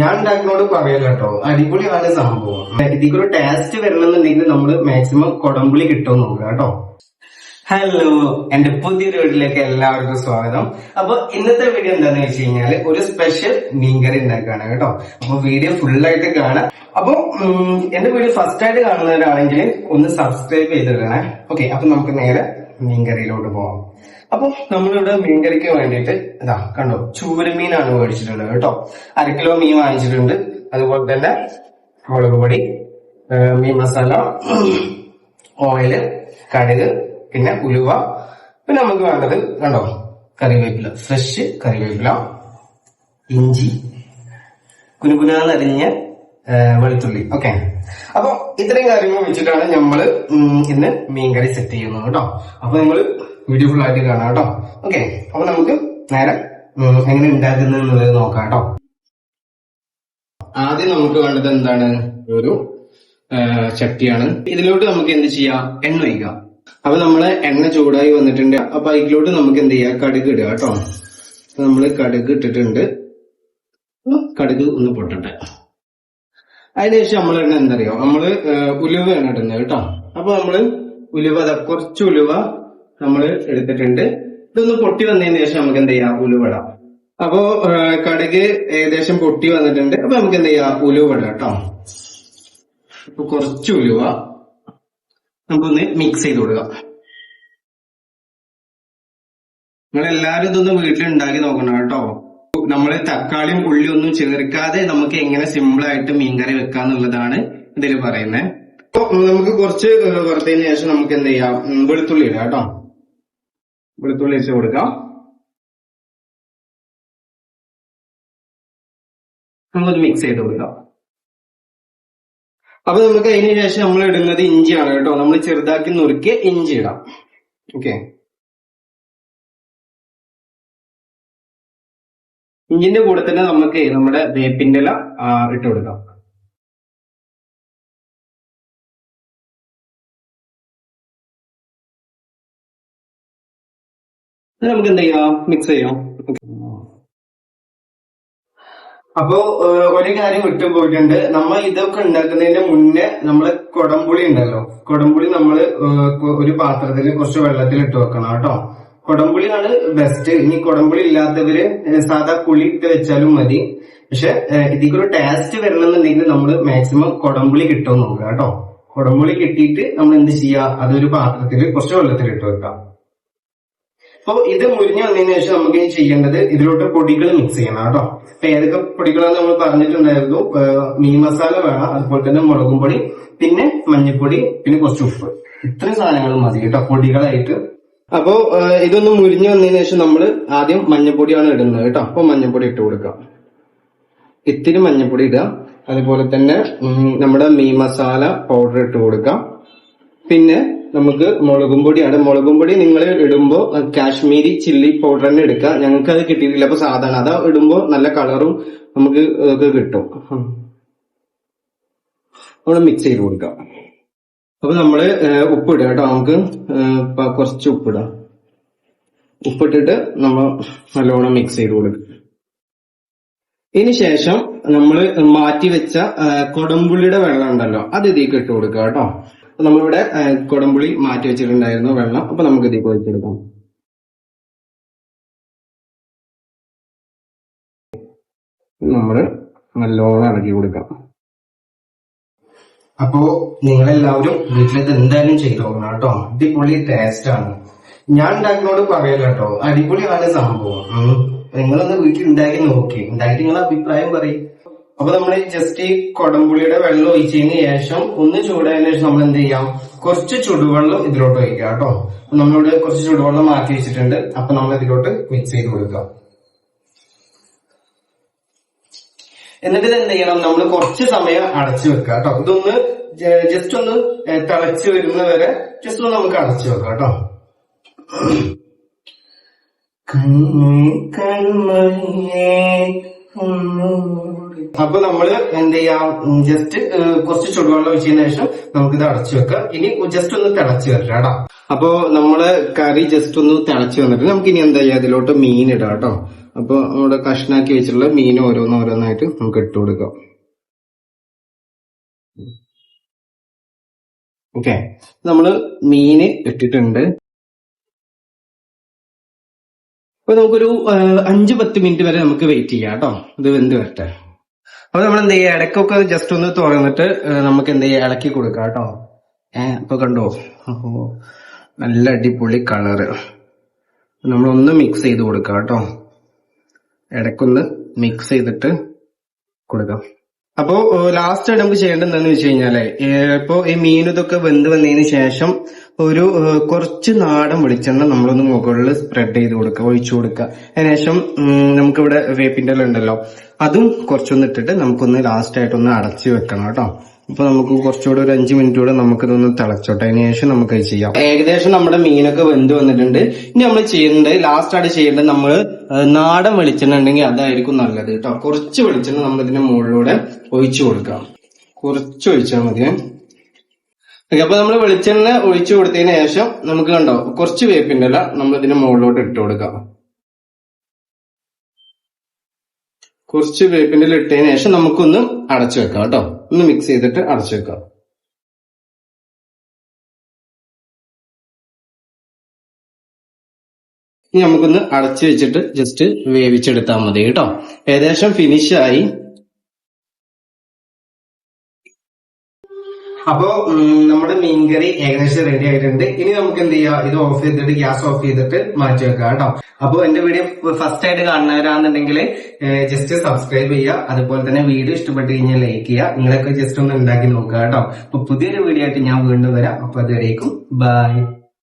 ഞാൻ ഉണ്ടാക്കുന്നോട് പറയല്ല കേട്ടോ, അടിപൊളിയാണ് സംഭവം. ഇതിക്കൊരു ടേസ്റ്റ് വരണമെന്നുണ്ടെങ്കിൽ നമ്മള് മാക്സിമം കൊടംപുളി കിട്ടുമെന്ന് നോക്കുക കേട്ടോ. ഹലോ, എന്റെ പുതിയൊരു വീട്ടിലേക്ക് എല്ലാവർക്കും സ്വാഗതം. അപ്പൊ ഇന്നത്തെ വീഡിയോ എന്താന്ന് വെച്ച് കഴിഞ്ഞാല് ഒരു സ്പെഷ്യൽ മീൻകറി ഉണ്ടാക്കുകയാണ് കേട്ടോ. അപ്പൊ വീഡിയോ ഫുള്ളായിട്ട് കാണാം. അപ്പൊ എന്റെ വീഡിയോ ഫസ്റ്റ് ആയിട്ട് കാണുന്നവരാണെങ്കിൽ ഒന്ന് സബ്സ്ക്രൈബ് ചെയ്തിടണേ. ഓക്കെ, അപ്പൊ നമുക്ക് നേരെ മീൻകറിയിലോട്ട് പോവാം. അപ്പൊ നമ്മളിവിടെ മീൻകറിക്ക് വേണ്ടിയിട്ട് ഇതാ കണ്ടോ, ചൂരമീനാണ് മേടിച്ചിട്ടുള്ളത് കേട്ടോ. 1 കിലോ മീൻ വാങ്ങിച്ചിട്ടുണ്ട്. അതുപോലെ തന്നെ മുളക് പൊടി, മീൻ മസാല, ഓയില്, കടുക്, പിന്നെ ഉലുവ, പിന്നെ നമുക്ക് വേണ്ടത് കണ്ടോ കറിവേപ്പില, ഫ്രഷ് കറിവേപ്പില, ഇഞ്ചി, കുനുകുനാന്നരിഞ്ഞ വെളുത്തുള്ളി. ഓക്കെ, അപ്പൊ ഇത്രയും കാര്യങ്ങൾ വെച്ചിട്ടാണ് നമ്മള് ഇന്ന് മീൻകറി സെറ്റ് ചെയ്യുന്നത് കേട്ടോ. അപ്പൊ നിങ്ങള് വീഡിയോ ഫുൾ ആയിട്ട് കാണാം കേട്ടോ. ഓക്കെ, അപ്പൊ നമുക്ക് നേരെ എങ്ങനെ ഉണ്ടാക്കുന്നത് എന്നുള്ളത് നോക്കാം കേട്ടോ. ആദ്യം നമുക്ക് വേണ്ടത് എന്താണ്, ഒരു ചട്ടിയാണ്. ഇതിലോട്ട് നമുക്ക് എന്ത് ചെയ്യാം, എണ്ണ ഒഴിക്കാം. അപ്പൊ നമ്മള് എണ്ണ ചൂടായി വന്നിട്ടുണ്ട്. അപ്പൊ അതിലോട്ട് നമുക്ക് എന്ത് ചെയ്യാം, കടുക് ഇടുക കേട്ടോ. അപ്പൊ നമ്മള് കടുക് ഇട്ടിട്ടുണ്ട്. കടുക് ഒന്ന് പൊട്ടട്ടെ. അതിനുശേഷം നമ്മൾ ഇടുന്നത് എന്തറിയോ, നമ്മള് ഉലുവയാണ് ഇടുന്നത് കേട്ടോ. അപ്പൊ നമ്മള് ഉലുവ, കുറച്ച് ഉലുവ നമ്മള് എടുത്തിട്ടുണ്ട്. ഇതൊന്ന് പൊട്ടി വന്നതിന് ശേഷം നമുക്ക് എന്ത് ചെയ്യാം, ഉലുവ ഇടാം. അപ്പോ കടുക് ഏകദേശം പൊട്ടി വന്നിട്ടുണ്ട്. അപ്പൊ നമുക്ക് എന്ത് ചെയ്യാം, ഉലുവ ഇടാം കേട്ടോ. അപ്പൊ കുറച്ച് ഉലുവ നമുക്കൊന്ന് മിക്സ് ചെയ്ത് കൊടുക്കാം. നിങ്ങളെല്ലാരും ഇതൊന്ന് വീട്ടിൽ ഉണ്ടാക്കി നോക്കണം കേട്ടോ. നമ്മള് തക്കാളിയും ഉള്ളിയും ഒന്നും ചേർക്കാതെ നമുക്ക് എങ്ങനെ സിമ്പിൾ ആയിട്ട് മീൻകറി വെക്കാന്നുള്ളതാണ് ഇതിൽ പറയുന്നത്. അപ്പൊ നമുക്ക് കുറച്ച് വറുത്തതിന് ശേഷം നമുക്ക് എന്ത് ചെയ്യാം, വെളുത്തുള്ളി ഇടാം കേട്ടോ. വെളുത്തുള്ളി വെച്ച് കൊടുക്കാം. നമുക്കൊന്ന് മിക്സ് ചെയ്ത് കൊടുക്കാം. അപ്പൊ നമുക്ക് അതിന് ശേഷം നമ്മൾ ഇടുന്നത് ഇഞ്ചിയാണ് കേട്ടോ. നമ്മൾ ചെറുതാക്കി നുറുക്കിയ ഇഞ്ചി ഇടാം. ഓക്കെ, ഇഞ്ചിന്റെ കൂടെ തന്നെ നമുക്ക് നമ്മുടെ വേപ്പിന്റെ ഇല ഇട്ട് കൊടുക്കാം. നമുക്ക് എന്ത് ചെയ്യാം, മിക്സ് ചെയ്യാം. അപ്പോ ഒരു കാര്യം വിട്ടു പോയിട്ടുണ്ട്. നമ്മൾ ഇതൊക്കെ ഉണ്ടാക്കുന്നതിന്റെ മുന്നേ നമ്മള് കൊടംപുളി ഉണ്ടല്ലോ, കൊടംപുളി നമ്മള് ഒരു പാത്രത്തിൽ കുറച്ച് വെള്ളത്തിൽ ഇട്ട് വെക്കണം കേട്ടോ. കൊടംപുളിയാണ് ബെസ്റ്റ്. ഇനി കൊടംപുളി ഇല്ലാത്തവര് സാധാ പുളി ഇട്ട് വെച്ചാലും മതി. പക്ഷെ ഇതിക്കൊരു ടേസ്റ്റ് വരണമെന്നുണ്ടെങ്കിൽ നമ്മള് മാക്സിമം കൊടംപുളി കിട്ടുമെന്ന് നോക്കുക കേട്ടോ. കൊടംപുളി കിട്ടിയിട്ട് നമ്മൾ എന്ത് ചെയ്യാ, അതൊരു പാത്രത്തിൽ കുറച്ച് വെള്ളത്തിൽ ഇട്ട് വെക്കാം. അപ്പൊ ഇത് മുരിഞ്ഞു വന്നതിന് ശേഷം നമുക്ക് ചെയ്യേണ്ടത് ഇതിലോട്ട് പൊടികൾ മിക്സ് ചെയ്യണം കേട്ടോ. അപ്പൊ ഏതൊക്കെ പൊടികളാണ് നമ്മൾ പറഞ്ഞിട്ടുണ്ടായിരുന്നു, മീൻ മസാല വേണം, അതുപോലെ തന്നെ മുളകും പൊടി, പിന്നെ മഞ്ഞൾപ്പൊടി, പിന്നെ കുറച്ച് ഉപ്പ്. ഇത്രയും സാധനങ്ങൾ മതി കേട്ടോ പൊടികളായിട്ട്. അപ്പോ ഇതൊന്ന് മുരിഞ്ഞു വന്നതിന് ശേഷം നമ്മൾ ആദ്യം മഞ്ഞൾപ്പൊടിയാണ് ഇടുന്നത് കേട്ടോ. അപ്പൊ മഞ്ഞൾപ്പൊടി ഇട്ട് കൊടുക്കാം. ഇത്തിരി മഞ്ഞൾപ്പൊടി ഇടുക. അതുപോലെ തന്നെ നമ്മുടെ മീൻ മസാല പൗഡർ ഇട്ട് കൊടുക്കാം. പിന്നെ നമുക്ക് മുളകും പൊടിയാണ്. മുളകും പൊടി നിങ്ങൾ ഇടുമ്പോ കാശ്മീരി ചില്ലി പൗഡർ തന്നെ എടുക്കുക. ഞങ്ങൾക്ക് അത് കിട്ടിയിട്ടില്ല, അപ്പൊ സാധാരണ അതാ ഇടുമ്പോ നല്ല കളറും നമുക്ക് ഇതൊക്കെ കിട്ടും. നമ്മൾ മിക്സ് ചെയ്ത് കൊടുക്കാം. അപ്പൊ നമ്മള് ഉപ്പിടുക കേട്ടോ. നമുക്ക് കുറച്ച് ഉപ്പിടാം. ഉപ്പിട്ടിട്ട് നമ്മൾ നല്ലോണം മിക്സ് ചെയ്ത് കൊടുക്കുക. ഇതിന് ശേഷം നമ്മൾ മാറ്റി വെച്ച കൊടംപുളിയുടെ വെള്ളം ഉണ്ടല്ലോ, അത് ഇതിലേക്ക് ഇട്ട് കൊടുക്കുക കേട്ടോ. നമ്മളിവിടെ കൊടംപുളി മാറ്റി വെച്ചിട്ടുണ്ടായിരുന്നു വെള്ളം. അപ്പൊ നമുക്ക് ഇതിലേക്ക് ഒഴിച്ചെടുക്കാം. നമ്മള് നല്ലോണം ഇളക്കി കൊടുക്കാം. അപ്പോ നിങ്ങളെല്ലാവരും വീട്ടിലേക്ക് എന്തായാലും ചെയ്തു നോക്കണം കേട്ടോ. അടിപൊളി ടേസ്റ്റ് ആണ്. ഞാൻ ഉണ്ടാക്കുന്നോട് പറയല്ല കേട്ടോ, അടിപൊളിയാണ് സംഭവം. നിങ്ങളൊന്ന് വീട്ടിൽ ഉണ്ടാക്കി നോക്കി, ഉണ്ടാക്കി നിങ്ങളെ അഭിപ്രായം പറയും. അപ്പൊ നമ്മൾ ജസ്റ്റ് ഈ കൊടംപുളിയുടെ വെള്ളം ഒഴിച്ചതിന് ശേഷം ഒന്ന് ചൂടായതിനു ശേഷം നമ്മൾ എന്ത് ചെയ്യാം, കുറച്ച് ചുടുവെള്ളം ഇതിലോട്ട് ഒഴിക്കാം കേട്ടോ. നമ്മളിവിടെ കുറച്ച് ചുടുവെള്ളം മാറ്റി വെച്ചിട്ടുണ്ട്. അപ്പൊ നമ്മൾ ഇതിലോട്ട് മിക്സ് ചെയ്ത് കൊടുക്കാം. എന്നിട്ട് ഇത് എന്ത് ചെയ്യണം, നമ്മൾ കുറച്ച് സമയം അടച്ചു വെക്കുക കേട്ടോ. ഇതൊന്ന് ജസ്റ്റ് ഒന്ന് തിളച്ച് വരുന്നവരെ ജസ്റ്റ് ഒന്ന് നമുക്ക് അടച്ചു വെക്കാം കേട്ടോ. അപ്പൊ നമ്മള് എന്ത് ചെയ്യാം, ജസ്റ്റ് കുറച്ച് ചുടുവെള്ളം ഒഴിച്ചതിന് ശേഷം നമുക്കിത് അടച്ചു വെക്കാം. ഇനി ജസ്റ്റ് ഒന്ന് തിളച്ച് വരട്ടെ കേട്ടോ. അപ്പൊ നമ്മള് കറി ജസ്റ്റ് ഒന്ന് തിളച്ച് വന്നിട്ട് നമുക്ക് ഇനി എന്താ ചെയ്യാം, ഇതിലോട്ട് മീൻ ഇടാം കേട്ടോ. അപ്പൊ നമ്മുടെ കഷ്ണാക്കി വെച്ചിട്ടുള്ള മീൻ ഓരോന്നോരോന്നായിട്ട് നമുക്ക് ഇട്ട് കൊടുക്കാം. ഓക്കെ, നമ്മള് മീന് ഇട്ടിട്ടുണ്ട്. അപ്പൊ നമുക്കൊരു 5-10 മിനിറ്റ് വരെ നമുക്ക് വെയിറ്റ് ചെയ്യാം കേട്ടോ, ഇത് വെന്ത് വരട്ടെ. അപ്പൊ നമ്മൾ എന്ത് ചെയ്യാം, ഇടയ്ക്കൊക്കെ ജസ്റ്റ് ഒന്ന് തുറന്നിട്ട് നമുക്ക് എന്ത് ചെയ്യാം, ഇളക്കി കൊടുക്കാം കേട്ടോ. അപ്പൊ കണ്ടോ, നല്ല അടിപൊളി കളറ്. നമ്മളൊന്ന് മിക്സ് ചെയ്ത് കൊടുക്കാം കേട്ടോ, ഇടയ്ക്കൊന്ന് മിക്സ് ചെയ്തിട്ട് കൊടുക്കാം. അപ്പോ ലാസ്റ്റ് ആയിട്ട് നമുക്ക് ചെയ്യേണ്ടത് എന്താണെന്ന് വെച്ച് കഴിഞ്ഞാല്, ഇപ്പൊ ഈ മീൻ ഇതൊക്കെ വെന്ത് വന്നതിന് ശേഷം ഒരു കുറച്ച് നാടൻ വെളിച്ചെണ്ണ നമ്മളൊന്ന് മുകളിൽ സ്പ്രെഡ് ചെയ്ത് കൊടുക്കുക, ഒഴിച്ചു കൊടുക്കുക. അതിനുശേഷം നമുക്കിവിടെ വേപ്പിന്റെ ഇല ഉണ്ടല്ലോ, അതും കുറച്ചൊന്ന് ഇട്ടിട്ട് നമുക്കൊന്ന് ലാസ്റ്റ് ആയിട്ടൊന്ന് അടച്ചു വെക്കണം കേട്ടോ. അപ്പൊ നമുക്ക് കുറച്ചുകൂടെ ഒരു 5 മിനിറ്റ് കൂടെ നമുക്കിതൊന്ന് തിളച്ചോട്ടെ, അതിനുശേഷം നമുക്ക് ചെയ്യാം. ഏകദേശം നമ്മുടെ മീനൊക്കെ വെന്ത് വന്നിട്ടുണ്ട്. ഇനി നമ്മൾ ചെയ്യേണ്ടത്, ലാസ്റ്റ് ആയിട്ട് ചെയ്യേണ്ടത്, നമ്മൾ നാടൻ വെളിച്ചെണ്ണ ഉണ്ടെങ്കിൽ അതായിരിക്കും നല്ലത് കേട്ടോ. കുറച്ച് വെളിച്ചെണ്ണ നമ്മൾ ഇതിന്റെ മുകളിലൂടെ ഒഴിച്ചു കൊടുക്കാം, കുറച്ച് ഒഴിച്ചാൽ മതി. അപ്പൊ നമ്മൾ വെളിച്ചെണ്ണ ഒഴിച്ചു കൊടുത്തതിന് ശേഷം നമുക്ക് കണ്ടോ, കുറച്ച് വേപ്പിന്റെ ഇല നമ്മൾ ഇതിന്റെ മുകളിലോട്ട് ഇട്ട് കൊടുക്കാം. കുറച്ച് വേപ്പിന്റെ ഇല ഇട്ടതിന് ശേഷം നമുക്കൊന്ന് അടച്ചു വെക്കാം കേട്ടോ, ഒന്ന് മിക്സ് ചെയ്തിട്ട് അടച്ചു വെക്കാം. ഇനി നമുക്കൊന്ന് അടച്ചു വെച്ചിട്ട് ജസ്റ്റ് വേവിച്ചെടുത്താൽ മതി കേട്ടോ. ഏകദേശം ഫിനിഷായി. അപ്പോ നമ്മുടെ മീൻകറി ഏകദേശം റെഡി ആയിട്ടുണ്ട്. ഇനി നമുക്ക് എന്ത് ചെയ്യാം, ഇത് ഓഫ് ചെയ്തിട്ട്, ഗ്യാസ് ഓഫ് ചെയ്തിട്ട് മാറ്റി വെക്കാം കേട്ടോ. അപ്പൊ എന്റെ വീഡിയോ ഫസ്റ്റ് ആയിട്ട് കാണുന്നവരാണെന്നുണ്ടെങ്കിൽ ജസ്റ്റ് സബ്സ്ക്രൈബ് ചെയ്യുക, അതുപോലെ തന്നെ വീഡിയോ ഇഷ്ടപ്പെട്ട് കഴിഞ്ഞാൽ ലൈക്ക് ചെയ്യുക. നിങ്ങളൊക്കെ ജസ്റ്റ് ഒന്ന് ഉണ്ടാക്കി നോക്കുക കേട്ടോ. അപ്പൊ പുതിയൊരു വീഡിയോ ആയിട്ട് ഞാൻ വീണ്ടും വരാം. അപ്പൊ അതുവരേക്കും ബൈ.